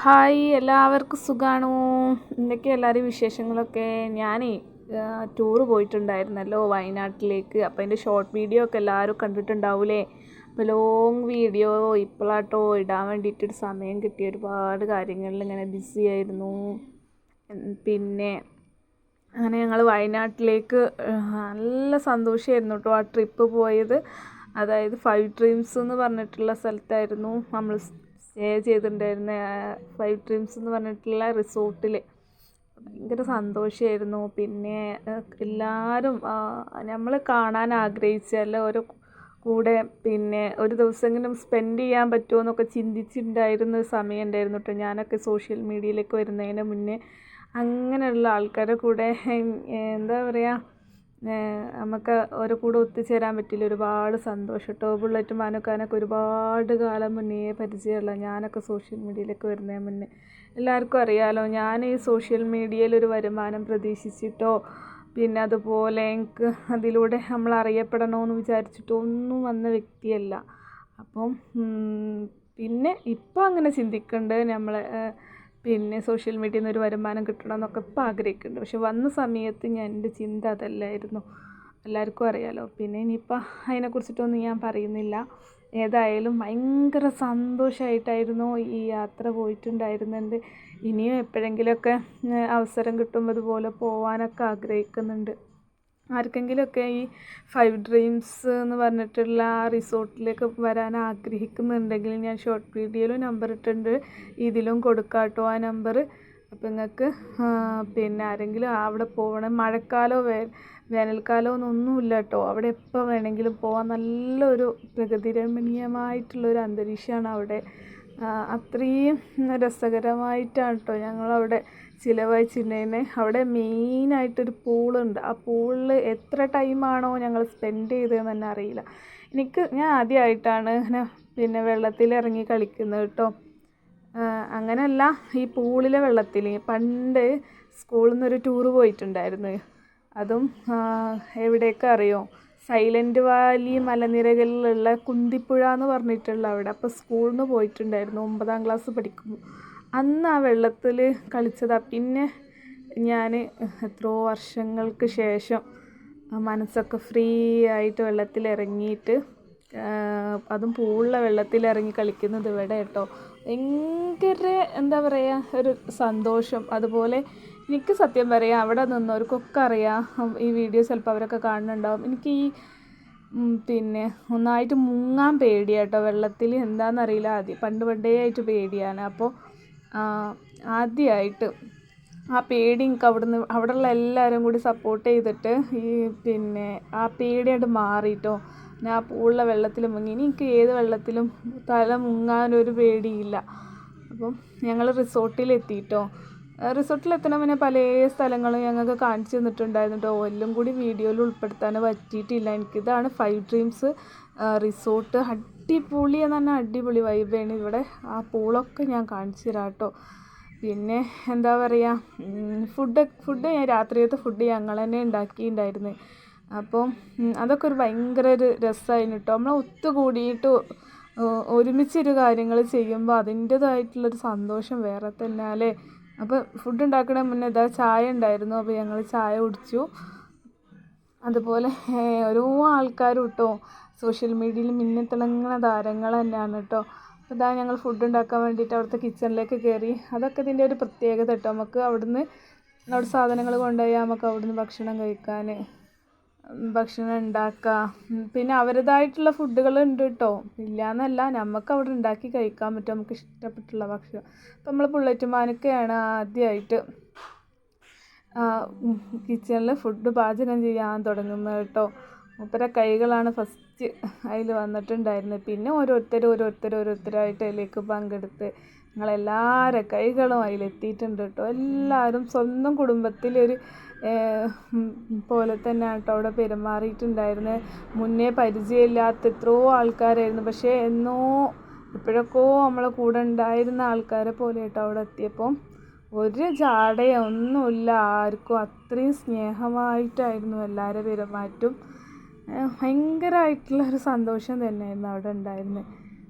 Hi, എല്ലാവർക്കും സുഖമാണോ? എന്തൊക്കെയാണ് എല്ലാവരും വിശേഷങ്ങളൊക്കെ? ഞാനേ ടൂറ് പോയിട്ടുണ്ടായിരുന്നല്ലോ വയനാട്ടിലേക്ക്. അപ്പോൾ അതിൻ്റെ ഷോർട്ട് വീഡിയോ ഒക്കെ എല്ലാവരും കണ്ടിട്ടുണ്ടാവൂലേ? അപ്പോൾ ലോങ് വീഡിയോ ഇപ്പോഴാട്ടോ ഇടാൻ വേണ്ടിയിട്ടൊരു സമയം കിട്ടി. ഒരുപാട് കാര്യങ്ങളിൽ ഇങ്ങനെ ബിസി ആയിരുന്നു. പിന്നെ അങ്ങനെ ഞങ്ങൾ വയനാട്ടിലേക്ക് നല്ല സന്തോഷമായിരുന്നു കേട്ടോ ആ ട്രിപ്പ് പോയത്. അതായത് 5 ഡ്രീംസ് എന്ന് പറഞ്ഞിട്ടുള്ള സ്ഥലത്തായിരുന്നു നമ്മൾ സ്റ്റേ ചെയ്തിട്ടുണ്ടായിരുന്ന. 5 ഡ്രീംസ് എന്ന് പറഞ്ഞിട്ടുള്ള റിസോർട്ടിൽ ഭയങ്കര സന്തോഷമായിരുന്നു. പിന്നെ എല്ലാവരും നമ്മൾ കാണാൻ ആഗ്രഹിച്ചല്ല ഓരോ കൂടെ പിന്നെ ഒരു ദിവസമെങ്കിലും സ്പെൻഡ് ചെയ്യാൻ പറ്റുമോ എന്നൊക്കെ ചിന്തിച്ചിട്ടുണ്ടായിരുന്ന സമയം ഉണ്ടായിരുന്നു കേട്ടോ. ഞാനൊക്കെ സോഷ്യൽ മീഡിയയിലേക്ക് വരുന്നതിന് മുന്നേ അങ്ങനെയുള്ള ആൾക്കാരുടെ കൂടെ എന്താ പറയുക, നമുക്ക് ഓരോ കൂടെ ഒത്തുചേരാൻ പറ്റില്ല. ഒരുപാട് സന്തോഷം കേട്ടോ. ബുള്ളറ്റ് മാനുക്കാനൊക്കെ ഒരുപാട് കാലം മുന്നേ പരിചയമുള്ള ഞാനൊക്കെ സോഷ്യൽ മീഡിയയിലേക്ക് വരുന്നതിന് മുന്നേ. എല്ലാവർക്കും അറിയാമല്ലോ, ഞാൻ ഈ സോഷ്യൽ മീഡിയയിലൊരു വരുമാനം പ്രതീക്ഷിച്ചിട്ടോ പിന്നെ അതുപോലെ എനിക്ക് അതിലൂടെ നമ്മൾ അറിയപ്പെടണമെന്ന് വിചാരിച്ചിട്ടോ ഒന്നും വന്ന വ്യക്തിയല്ല. അപ്പം പിന്നെ ഇപ്പം അങ്ങനെ ചിന്തിക്കുന്നുണ്ട്, നമ്മൾ പിന്നെ സോഷ്യൽ മീഡിയയിൽ നിന്ന് ഒരു വരുമാനം കിട്ടണം എന്നൊക്കെ ഇപ്പം ആഗ്രഹിക്കുന്നുണ്ട്. പക്ഷെ വന്ന സമയത്ത് എൻ്റെ ചിന്ത അതല്ലായിരുന്നു, എല്ലാവർക്കും അറിയാലോ. പിന്നെ ഇനിയിപ്പോൾ അതിനെക്കുറിച്ചിട്ടൊന്നും ഞാൻ പറയുന്നില്ല. ഏതായാലും ഭയങ്കര സന്തോഷമായിട്ടായിരുന്നു ഈ യാത്ര പോയിട്ടുണ്ടായിരുന്നുണ്ട്. ഇനിയും എപ്പോഴെങ്കിലുമൊക്കെ അവസരം കിട്ടുമ്പോൾ അതുപോലെ പോകാനൊക്കെ ആഗ്രഹിക്കുന്നുണ്ട്. ആർക്കെങ്കിലുമൊക്കെ ഈ 5 ഡ്രീംസ് എന്ന് പറഞ്ഞിട്ടുള്ള ആ റിസോർട്ടിലേക്ക് വരാൻ ആഗ്രഹിക്കുന്നുണ്ടെങ്കിൽ ഞാൻ ഷോർട്ട് വീഡിയോയിലും നമ്പർ ഇട്ടിട്ടുണ്ട്, ഇതിലും കൊടുക്കാം കേട്ടോ ആ നമ്പർ. അപ്പോൾ നിങ്ങൾക്ക് പിന്നെ ആരെങ്കിലും അവിടെ പോകണം, മഴക്കാലമോ വേനൽക്കാലമോ ഒന്നുമില്ല കേട്ടോ. അവിടെ എപ്പോൾ വേണമെങ്കിലും പോകാൻ നല്ലൊരു പ്രകൃതി രമണീയമായിട്ടുള്ളൊരു അന്തരീക്ഷമാണ് അവിടെ. അത്രയും രസകരമായിട്ടാണ് കേട്ടോ ഞങ്ങളവിടെ ചിലവഴിച്ചിട്ടുണ്ടായിരുന്നെ. അവിടെ മെയിനായിട്ടൊരു പൂളുണ്ട്. ആ പൂളിൽ എത്ര ടൈമാണോ ഞങ്ങൾ സ്പെൻഡ് ചെയ്തതെന്ന് തന്നെ അറിയില്ല. ഞാൻ ആദ്യമായിട്ടാണ് പിന്നെ വെള്ളത്തിലിറങ്ങി കളിക്കുന്നത് കേട്ടോ. അങ്ങനെയല്ല, ഈ പൂളിലെ വെള്ളത്തിൽ പണ്ട് സ്കൂളിൽ നിന്നൊരു ടൂറ് പോയിട്ടുണ്ടായിരുന്നു. അതും എവിടേക്ക് അറിയോ? സൈലൻറ്റ് വാലി മലനിരകളിലുള്ള കുന്തിപ്പുഴ എന്ന് പറഞ്ഞിട്ടുള്ള അവിടെ. അപ്പോൾ സ്കൂളിൽ നിന്ന് പോയിട്ടുണ്ടായിരുന്നു 9ാം ക്ലാസ് പഠിക്കുമ്പോൾ. അന്ന് ആ വെള്ളത്തിൽ കളിച്ചതാണ്. പിന്നെ ഞാൻ എത്രയോ വർഷങ്ങൾക്ക് ശേഷം മനസ്സൊക്കെ ഫ്രീ ആയിട്ട് വെള്ളത്തിലിറങ്ങിയിട്ട്, അതും പൂളിലെ വെള്ളത്തിലിറങ്ങി കളിക്കുന്നത് ഇവിടെ കേട്ടോ. ഭയങ്കര എന്താ പറയുക, ഒരു സന്തോഷം. അതുപോലെ എനിക്ക് സത്യം പറയാം, അവിടെ നിന്നവർക്കൊക്കെ അറിയാം, ഈ വീഡിയോ ചിലപ്പോൾ അവരൊക്കെ കാണുന്നുണ്ടാവും, എനിക്ക് ഈ പിന്നെ ഒന്നായിട്ട് മുങ്ങാൻ പേടിയാണ് കേട്ടോ വെള്ളത്തിൽ. എന്താണെന്നറിയില്ല, പണ്ടേ ആയിട്ട് പേടിയാണ്. അപ്പോൾ ആദ്യമായിട്ട് ആ പേടി എനിക്ക് അവിടെയുള്ള എല്ലാവരും കൂടി സപ്പോർട്ട് ചെയ്തിട്ട് ഈ പിന്നെ ആ പേടിയായിട്ട് മാറിയിട്ടോ. ഞാൻ ആ പൂളിലെ വെള്ളത്തിൽ മുങ്ങി. എനിക്ക് ഏത് വെള്ളത്തിലും തല മുങ്ങാനൊരു പേടിയില്ല. അപ്പം ഞങ്ങൾ റിസോർട്ടിലെത്തിയിട്ടോ. റിസോർട്ടിലെത്തണ പിന്നെ പല സ്ഥലങ്ങളും ഞങ്ങൾക്ക് കാണിച്ചു തന്നിട്ടുണ്ടായിരുന്നു കേട്ടോ. എല്ലാം കൂടി വീഡിയോയിൽ ഉൾപ്പെടുത്താൻ പറ്റിയിട്ടില്ല എനിക്ക്. ഇതാണ് 5 ഡ്രീംസ് റിസോർട്ട്. അടിപൊളി എന്ന് പറഞ്ഞാൽ അടിപൊളി വൈബാണ് ഇവിടെ. ആ പൂളൊക്കെ ഞാൻ കാണിച്ചു തരാം കേട്ടോ. പിന്നെ എന്താ പറയുക, ഫുഡ് ഞാൻ രാത്രിയത്തെ ഫുഡ് ഞങ്ങൾ തന്നെ ഉണ്ടാക്കിയിട്ടുണ്ടായിരുന്നു. അപ്പം അതൊക്കെ ഭയങ്കര ഒരു രസമായിരുന്നു കേട്ടോ. നമ്മൾ ഒത്തുകൂടിയിട്ട് ഒരുമിച്ചൊരു കാര്യങ്ങൾ ചെയ്യുമ്പോൾ അതിൻ്റേതായിട്ടുള്ളൊരു സന്തോഷം വേറെ തന്നെ അല്ലേ. അപ്പോൾ ഫുഡ് ഉണ്ടാക്കണ മുന്നേ ചായ ഉണ്ടായിരുന്നു. അപ്പോൾ ഞങ്ങൾ ചായ കുടിച്ചു. അതുപോലെ ഓരോ ആൾക്കാരും കേട്ടോ സോഷ്യൽ മീഡിയയിൽ മിന്നിത്തിളങ്ങുന്ന താരങ്ങൾ തന്നെയാണ് കേട്ടോ. അപ്പോൾ ഞങ്ങൾ ഫുഡ് ഉണ്ടാക്കാൻ വേണ്ടിയിട്ട് അവിടുത്തെ കിച്ചണിലേക്ക് കയറി. അതൊക്കെ ഇതിൻ്റെ ഒരു പ്രത്യേകത കേട്ടോ. നമുക്ക് അവിടെ സാധനങ്ങൾ കൊണ്ടുപോയാൽ നമുക്ക് അവിടുന്ന് ഭക്ഷണം കഴിക്കാൻ, ഭക്ഷണം ഉണ്ടാക്കാം. പിന്നെ അവരുടേതായിട്ടുള്ള ഫുഡുകളുണ്ട് കേട്ടോ, ഇല്ലയെന്നല്ല, നമുക്ക് അവിടെ ഉണ്ടാക്കി കഴിക്കാൻ പറ്റും നമുക്ക് ഇഷ്ടപ്പെട്ടുള്ള ഭക്ഷണം. അപ്പം നമ്മൾ ബുള്ളറ്റ് മാനുക്കയാണ് ആദ്യമായിട്ട് കിച്ചണിൽ ഫുഡ് പാചകം ചെയ്യാൻ തുടങ്ങുന്നത് കേട്ടോ. മൂപ്പരെ കൈകളാണ് ഫസ്റ്റ് അതിൽ വന്നിട്ടുണ്ടായിരുന്നത്. പിന്നെ ഓരോരുത്തരായിട്ട് അതിലേക്ക് പങ്കെടുത്ത് ഞങ്ങളെല്ലാവരുടെ കൈകളും അതിലെത്തിയിട്ടുണ്ട് കേട്ടോ. എല്ലാവരും സ്വന്തം കുടുംബത്തിലൊരു പോലെ തന്നെ കേട്ടോ അവിടെ പെരുമാറിയിട്ടുണ്ടായിരുന്നത്. മുന്നേ പരിചയമില്ലാത്ത എത്രയോ ആൾക്കാരായിരുന്നു, പക്ഷേ ഇപ്പോഴൊക്കെ നമ്മളെ കൂടെ ഉണ്ടായിരുന്ന ആൾക്കാരെ പോലെ കേട്ടോ അവിടെ എത്തിയപ്പോൾ. ഒരു ജാടയോ ഒന്നുമില്ല ആർക്കും. അത്രയും സ്നേഹമായിട്ടായിരുന്നു എല്ലാവരുടെ പെരുമാറ്റവും. ഭയങ്കരമായിട്ടുള്ളൊരു സന്തോഷം തന്നെയായിരുന്നു അവിടെ ഉണ്ടായിരുന്നത്.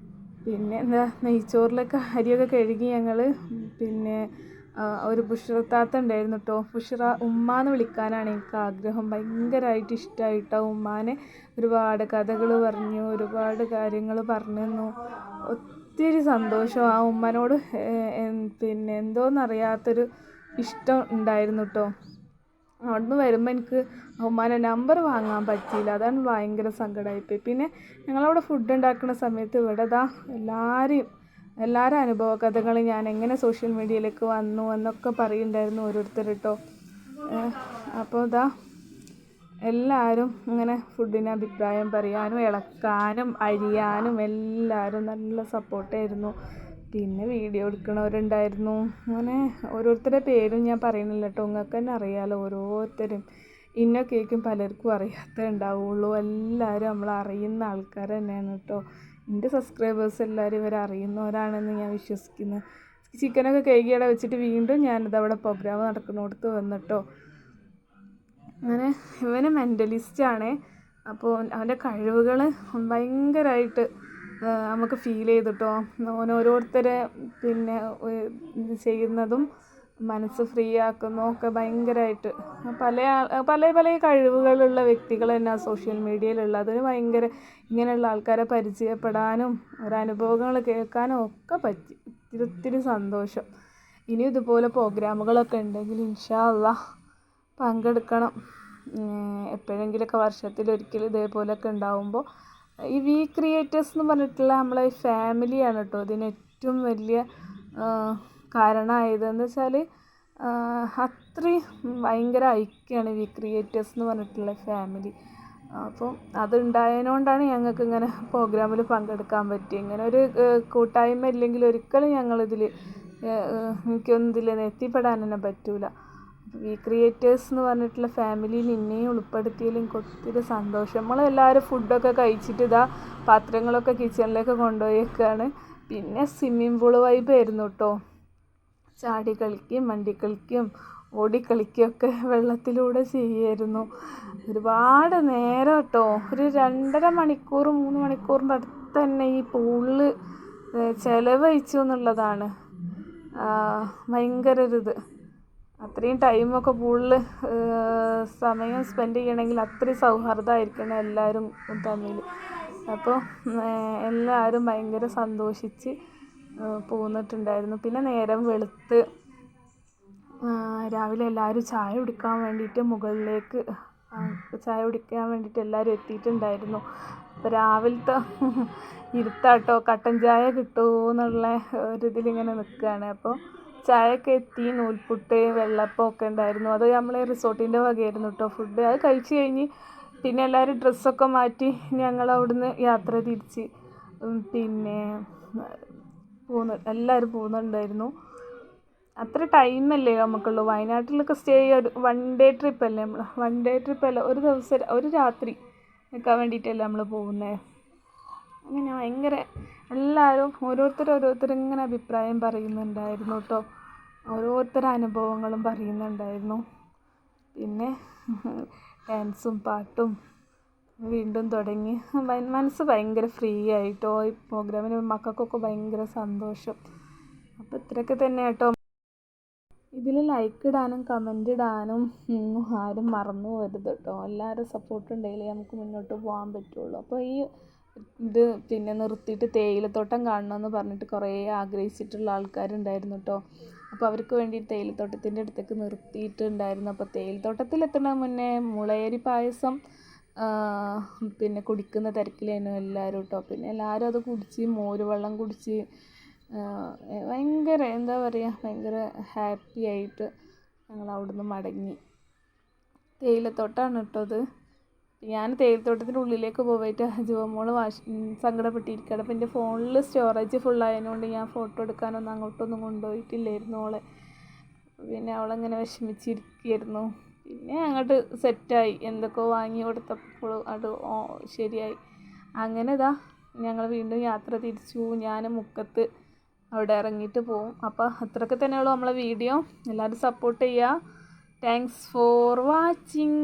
പിന്നെ എന്താ നെയ്ച്ചോറിലൊക്കെ അരിയൊക്കെ കഴുകി ഞങ്ങൾ പിന്നെ ഒരു ബുഷ്റത്താത്ത ഉണ്ടായിരുന്നു കേട്ടോ. ബുഷ്റ ഉമ്മാന്ന് വിളിക്കാനാണ് എനിക്ക് ആഗ്രഹം. ഭയങ്കരമായിട്ട് ഇഷ്ടമായിട്ടോ ഉമ്മാനെ. ഒരുപാട് കഥകൾ പറഞ്ഞു, ഒരുപാട് കാര്യങ്ങൾ പറഞ്ഞു തന്നു. ഒത്തിരി സന്തോഷം ആ ഉമ്മനോട്. പിന്നെ എന്തോന്നറിയാത്തൊരു ഇഷ്ടം ഉണ്ടായിരുന്നു കേട്ടോ. അവിടുന്ന് വരുമ്പോൾ എനിക്ക് ഉമ്മാൻ്റെ നമ്പർ വാങ്ങാൻ പറ്റിയില്ല. അതാണ് ഭയങ്കര സങ്കടമായിപ്പോയി. പിന്നെ ഞങ്ങളവിടെ ഫുഡ് ഉണ്ടാക്കുന്ന സമയത്ത് ഇവിടെ എല്ലാവരും അനുഭവ കഥകൾ ഞാൻ എങ്ങനെ സോഷ്യൽ മീഡിയയിലേക്ക് വന്നു എന്നൊക്കെ പറയുന്നുണ്ടായിരുന്നു ഓരോരുത്തർ കേട്ടോ. അപ്പോൾ എല്ലാവരും ഇങ്ങനെ ഫുഡിന് അഭിപ്രായം പറയാനും ഇളക്കാനും അരിയാനും എല്ലാവരും നല്ല സപ്പോർട്ടായിരുന്നു. പിന്നെ വീഡിയോ എടുക്കണവരുണ്ടായിരുന്നു. അങ്ങനെ ഓരോരുത്തരുടെ പേരും ഞാൻ പറയുന്നില്ല കേട്ടോ. നിങ്ങൾക്ക് തന്നെ അറിയാമല്ലോ ഓരോരുത്തരും. ഇന്നൊക്കേക്കും പലർക്കും അറിയാത്തേ ഉണ്ടാവുള്ളൂ. എല്ലാവരും നമ്മൾ അറിയുന്ന ആൾക്കാർ തന്നെയാണ് കേട്ടോ. എൻ്റെ സബ്സ്ക്രൈബേഴ്സ് എല്ലാവരും ഇവരെ അറിയുന്നവരാണെന്ന് ഞാൻ വിശ്വസിക്കുന്നു. ചിക്കനൊക്കെ കഴുകിയവിടെ വെച്ചിട്ട് വീണ്ടും ഞാനിത് അവിടെ പ്രോഗ്രാം നടക്കുന്നിടത്ത് വന്നിട്ടോ. അങ്ങനെ ഇവന് മെൻ്റലിസ്റ്റാണ്. അപ്പോൾ അവൻ്റെ കഴിവുകൾ ഭയങ്കരമായിട്ട് നമുക്ക് ഫീൽ ചെയ്തിട്ടോ. ഓരോരുത്തരെ പിന്നെ ചെയ്യുന്നതും മനസ്സ് ഫ്രീ ആക്കുന്നതൊക്കെ ഭയങ്കരമായിട്ട് പല കഴിവുകളുള്ള വ്യക്തികൾ തന്നെ സോഷ്യൽ മീഡിയയിലുള്ള. അതിന് ഭയങ്കര ഇങ്ങനെയുള്ള ആൾക്കാരെ പരിചയപ്പെടാനും ഒരനുഭവങ്ങൾ കേൾക്കാനും ഒക്കെ പറ്റി. ഒത്തിരി സന്തോഷം. ഇനി ഇതുപോലെ പ്രോഗ്രാമുകളൊക്കെ ഉണ്ടെങ്കിൽ ഇൻഷാ അല്ലാഹ് പങ്കെടുക്കണം. എപ്പോഴെങ്കിലുമൊക്കെ വർഷത്തിലൊരിക്കൽ ഇതേപോലെയൊക്കെ ഉണ്ടാവുമ്പോൾ ഈ വി ക്രിയേറ്റേഴ്സ് എന്ന് പറഞ്ഞിട്ടുള്ള നമ്മളെ ഫാമിലിയാണ് കേട്ടോ ഇതിന് ഏറ്റവും വലിയ കാരണമായതെന്ന് വെച്ചാൽ അത്രയും ഭയങ്കര ഐക്യമാണ് വി ക്രിയേറ്റേഴ്സ് എന്ന് പറഞ്ഞിട്ടുള്ള ഫാമിലി. അപ്പം അതുണ്ടായതുകൊണ്ടാണ് ഞങ്ങൾക്ക് ഇങ്ങനെ പ്രോഗ്രാമിൽ പങ്കെടുക്കാൻ പറ്റി. ഇങ്ങനെ ഒരു കൂട്ടായ്മ ഇല്ലെങ്കിൽ ഒരിക്കലും എനിക്കൊന്നും ഇതിൽ എത്തിപ്പെടാൻ തന്നെ പറ്റൂല. വി ക്രിയേറ്റേഴ്സ് എന്ന് പറഞ്ഞിട്ടുള്ള ഫാമിലിയിൽ എന്നെയും ഉൾപ്പെടുത്തിയതിൽ എനിക്ക് ഒത്തിരി സന്തോഷം. നമ്മളെല്ലാവരും ഫുഡൊക്കെ കഴിച്ചിട്ട് പാത്രങ്ങളൊക്കെ കിച്ചണിലേക്ക് കൊണ്ടുപോയേക്കാണ്. പിന്നെ സ്വിമ്മിംഗ് പൂൾ വൈബായിരുന്നു കേട്ടോ. ചാടി കളിക്കും, വണ്ടി കളിക്കും, ഓടിക്കളിക്കുകയൊക്കെ വെള്ളത്തിലൂടെ ചെയ്യുമായിരുന്നു. ഒരുപാട് നേരം കേട്ടോ. ഒരു 2.5 മണിക്കൂർ 3 മണിക്കൂറിൻ്റെ അടുത്ത് തന്നെ ഈ പൂളിൽ ചിലവഴിച്ചു എന്നുള്ളതാണ് ഭയങ്കര ഒരിത്. അത്രയും ടൈമൊക്കെ പൂളിൽ സമയം സ്പെൻഡ് ചെയ്യണമെങ്കിൽ അത്രയും സൗഹാർദ്ദമായിരിക്കണം എല്ലാവരും തമ്മിൽ. അപ്പോൾ എല്ലാവരും ഭയങ്കര സന്തോഷിച്ച് പോന്നിട്ടുണ്ടായിരുന്നു. പിന്നെ നേരം വെളുത്ത് രാവിലെ എല്ലാവരും ചായ കുടിക്കാൻ വേണ്ടിയിട്ട് മുകളിലേക്ക് ചായ കുടിക്കാൻ വേണ്ടിയിട്ട് എല്ലാവരും എത്തിയിട്ടുണ്ടായിരുന്നു. അപ്പോൾ രാവിലത്തെ ഇരുത്താട്ടോ കട്ടൻ ചായ കിട്ടുമോ എന്നുള്ള ഒരിതിലിങ്ങനെ നിൽക്കുകയാണ്. അപ്പോൾ ചായയൊക്കെ എത്തി. നൂൽപുട്ട്, വെള്ളപ്പം ഒക്കെ ഉണ്ടായിരുന്നു. അത് നമ്മളെ റിസോർട്ടിൻ്റെ വകയായിരുന്നു കേട്ടോ ഫുഡ്. അത് കഴിച്ച് കഴിഞ്ഞ് പിന്നെ എല്ലാവരും ഡ്രസ്സൊക്കെ മാറ്റി ഞങ്ങൾ അവിടുന്ന് യാത്ര തിരിച്ച് പിന്നെ എല്ലാവരും പോകുന്നുണ്ടായിരുന്നു. അത്ര ടൈമല്ലേ നമുക്കുള്ളൂ. വയനാട്ടിലൊക്കെ സ്റ്റേ ഒരു 1 ഡേ ട്രിപ്പല്ലേ നമ്മൾ. 1 ഡേ ട്രിപ്പല്ല, ഒരു ദിവസം ഒരു രാത്രി നിൽക്കാൻ വേണ്ടിയിട്ടല്ലേ നമ്മൾ പോകുന്നത്. അങ്ങനെ ഭയങ്കര എല്ലാവരും ഓരോരുത്തരിങ്ങനെ അഭിപ്രായം പറയുന്നുണ്ടായിരുന്നു കേട്ടോ. ഓരോരുത്തരുടെ അനുഭവങ്ങളും പറയുന്നുണ്ടായിരുന്നു. പിന്നെ ഡാൻസും പാട്ടും വീണ്ടും തുടങ്ങി. മനസ്സ് ഭയങ്കര ഫ്രീ ആയിട്ടോ. ഈ പ്രോഗ്രാമിന് മക്കൾക്കൊക്കെ ഭയങ്കര സന്തോഷം. അപ്പോൾ ഇത്രയൊക്കെ തന്നെ കേട്ടോ. ഇതിൽ ലൈക്ക് ഇടാനും കമൻ്റ് ഇടാനും ആരും മറന്നു പോകരുത് കേട്ടോ. എല്ലാവരും സപ്പോർട്ട് ഉണ്ടെങ്കിൽ നമുക്ക് മുന്നോട്ട് പോകാൻ പറ്റുള്ളൂ. അപ്പോൾ ഇത് പിന്നെ നിർത്തിയിട്ട് തേയിലത്തോട്ടം കാണണമെന്ന് പറഞ്ഞിട്ട് കുറേ ആഗ്രഹിച്ചിട്ടുള്ള ആൾക്കാരുണ്ടായിരുന്നു കേട്ടോ. അപ്പോൾ അവർക്ക് വേണ്ടി തേയിലത്തോട്ടത്തിൻ്റെ അടുത്തേക്ക് നിർത്തിയിട്ടുണ്ടായിരുന്നു. അപ്പോൾ തേയിലത്തോട്ടത്തിലെത്തുന്ന മുന്നേ മുളയരി പായസം പിന്നെ കുടിക്കുന്ന തിരക്കിലായിരുന്നു എല്ലാവരും കേട്ടോ. പിന്നെ എല്ലാവരും അത് കുടിച്ച് മോര് വെള്ളം കുടിച്ച് ഭയങ്കര എന്താ പറയുക ഭയങ്കര ഹാപ്പി ആയിട്ട് ഞങ്ങൾ അവിടുന്ന് മടങ്ങി. തേയിലത്തോട്ടമാണ് കേട്ടോ അത്. ഞാൻ തേയിലത്തോട്ടത്തിൻ്റെ ഉള്ളിലേക്ക് പോയിട്ട് ജുവമോൾ സങ്കടപ്പെട്ടിരിക്കുകയാണ്. അപ്പോൾ എൻ്റെ ഫോണിൽ സ്റ്റോറേജ് ഫുള്ളായതുകൊണ്ട് ഞാൻ ഫോട്ടോ എടുക്കാനൊന്നും അങ്ങോട്ടൊന്നും കൊണ്ടുപോയിട്ടില്ലായിരുന്നു അവളെ. പിന്നെ അവളങ്ങനെ വിഷമിച്ചിരിക്കുകയായിരുന്നു. പിന്നെ അങ്ങോട്ട് സെറ്റായി. എന്തൊക്കെയോ വാങ്ങി കൊടുത്തപ്പോൾ അത് ശരിയായി. അങ്ങനെ ഞങ്ങൾ വീണ്ടും യാത്ര തിരിച്ചു. ഞാൻ മുക്കത്ത് അവിടെ ഇറങ്ങിയിട്ട് പോവും. അപ്പോൾ അത്രയൊക്കെ തന്നെയുള്ളൂ നമ്മളെ വീഡിയോ. എല്ലാവരും സപ്പോർട്ട് ചെയ്യുക. Thanks for watching.